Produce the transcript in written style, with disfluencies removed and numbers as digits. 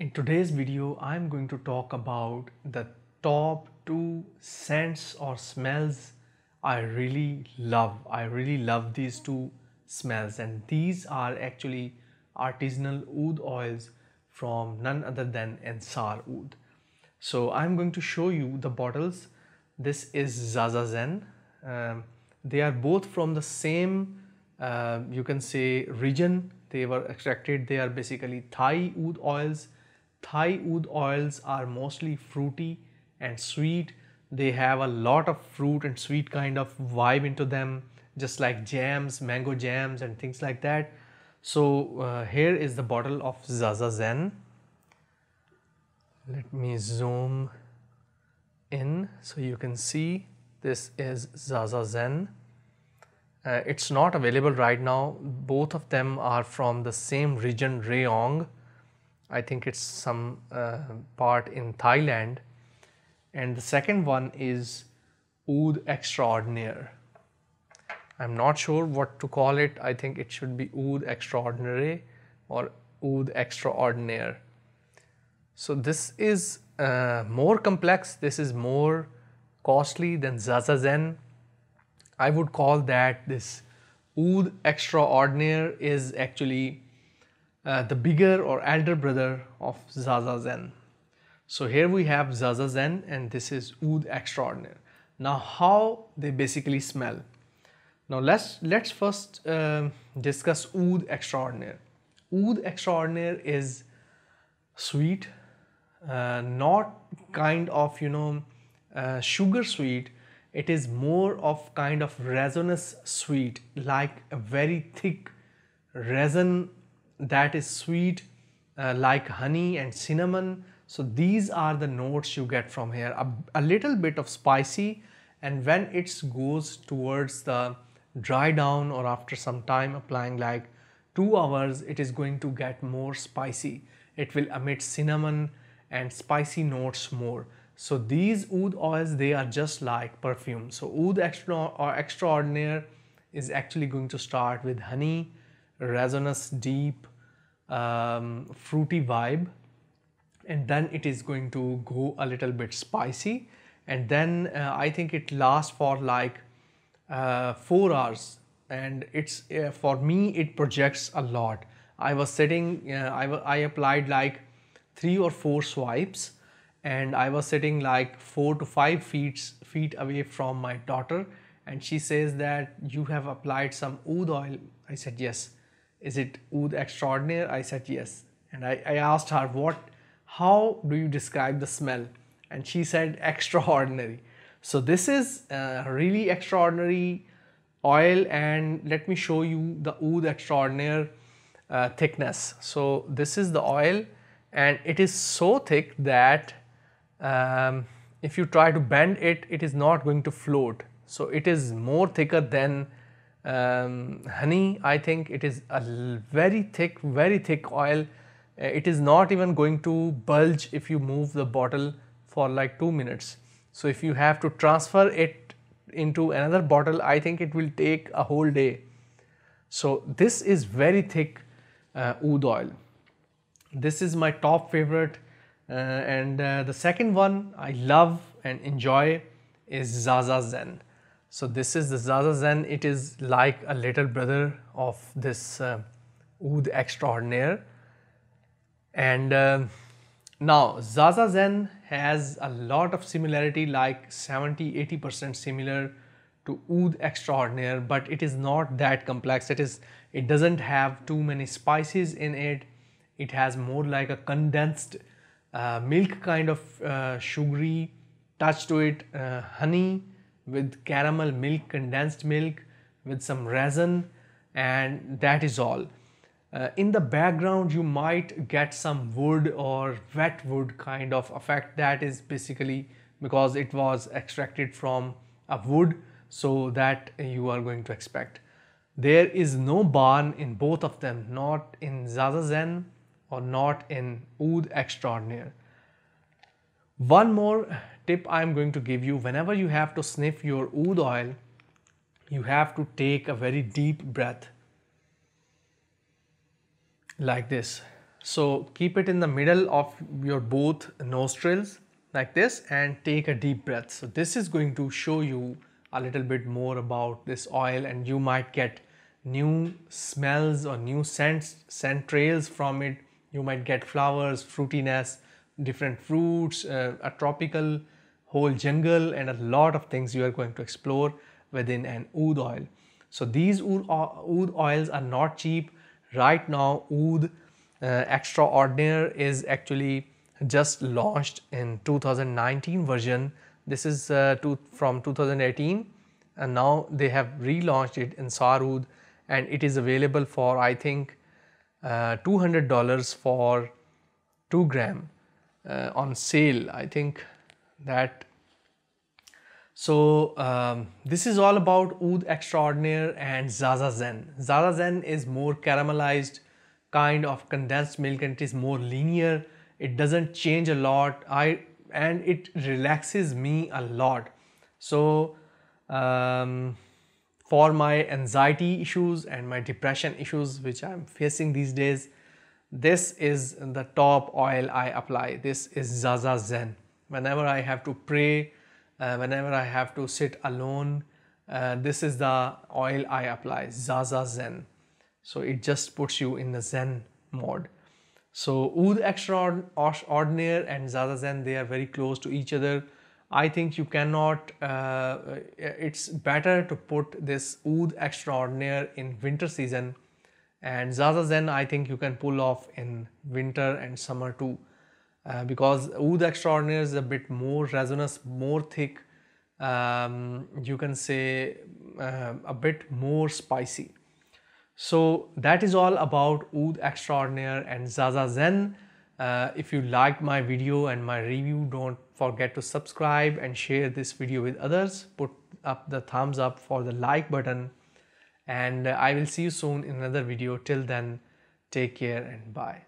In today's video, I'm going to talk about the top 2 scents or smells I really love. I really love these 2 smells, and these are actually artisanal oud oils from none other than Ensar Oud. So I'm going to show you the bottles. This is Zaza Zen. They are both from the same, you can say, region. They were extracted. They are basically Thai oud oils. Thai oud oils are mostly fruity and sweet. They have a lot of fruit and sweet kind of vibe into them, just like jams, mango jams and things like that. So here is the bottle of Zaza Zen. Let me zoom in so you can see. This is Zaza Zen. It's not available right now. Both of them are from the same region, Rayong. I think it's some part in Thailand. And the second one is Oud Extraordinaire. I'm not sure what to call it. I think it should be Oud Extraordinaire or Oud Extraordinaire. So this is more complex. This is more costly than Zaza Zen. I would call that this Oud Extraordinaire is actually the bigger or elder brother of Zaza Zen. So here we have Zaza Zen and this is Oud Extraordinaire. Now how they basically smell. Now let's first discuss Oud Extraordinaire. Oud Extraordinaire is sweet, not kind of sugar sweet. It is more of kind of resinous sweet, like a very thick resin that is sweet, like honey and cinnamon. So these are the notes you get from here. A little bit of spicy, and when it goes towards the dry down or after some time applying like 2 hours, it is going to get more spicy. It will emit cinnamon and spicy notes more. So these oud oils, they are just like perfume. So Oud Extraordinaire is actually going to start with honey, resinous, deep, fruity vibe, and then it is going to go a little bit spicy, and then I think it lasts for like 4 hours, and it's for me it projects a lot. I was sitting, I applied like 3 or 4 swipes, and I was sitting like 4 to 5 feet away from my daughter, and she says that you have applied some oud oil. I said yes. Is it Oud Extraordinaire? I said yes. And I asked her, how do you describe the smell? And she said extraordinary. So this is really extraordinary oil, and let me show you the Oud Extraordinaire thickness. So this is the oil, and it is so thick that if you try to bend it, it is not going to float. So it is more thicker than honey. I think it is a very thick oil. It is not even going to bulge if you move the bottle for like 2 minutes. So if you have to transfer it into another bottle, I think it will take a whole day. So this is very thick oud oil. This is my top favorite, and the second one I love and enjoy is Zaza Zen. So this is the Zaza Zen. It is like a little brother of this Oud Extraordinaire. And now Zaza Zen has a lot of similarity, like 70–80% similar to Oud Extraordinaire, but it is not that complex. It doesn't have too many spices in it. It has more like a condensed milk kind of sugary touch to it, honey with caramel milk, condensed milk with some resin, and that is all. In the background you might get some wood or wet wood kind of effect. That is basically because it was extracted from a wood, so that you are going to expect. There is no barn in both of them, not in Zaza Zen or not in Oud Extraordinaire. One more tip I'm going to give you: whenever you have to sniff your oud oil, you have to take a very deep breath like this. So keep it in the middle of your both nostrils like this and take a deep breath. So this is going to show you a little bit more about this oil, and you might get new smells or new scent trails from it. You might get flowers, fruitiness, different fruits, a tropical whole jungle, and a lot of things you are going to explore within an oud oil. So these oud oils are not cheap. Right now, Oud Extraordinaire is actually just launched in 2019 version. This is from 2018, and now they have relaunched it in Ensar Oud, and it is available for, I think, $200 for 2 gram on sale. I think that. So this is all about Oud Extraordinaire and Zaza Zen. Zaza Zen is more caramelized kind of condensed milk, and it is more linear. It doesn't change a lot. And it relaxes me a lot. So for my anxiety issues and my depression issues which I'm facing these days, this is the top oil I apply. This is Zaza Zen. Whenever I have to pray, whenever I have to sit alone, this is the oil I apply, Zaza Zen. So it just puts you in the Zen mode. So Oud Extraordinaire and Zaza Zen, they are very close to each other. I think you cannot, it's better to put this Oud Extraordinaire in winter season, and Zaza Zen I think you can pull off in winter and summer too. Because Oud Extraordinaire is a bit more resinous, more thick, you can say a bit more spicy. So that is all about Oud Extraordinaire and Zaza Zen. If you liked my video and my review, don't forget to subscribe and share this video with others. Put up the thumbs up for the like button, and I will see you soon in another video. Till then, take care and bye.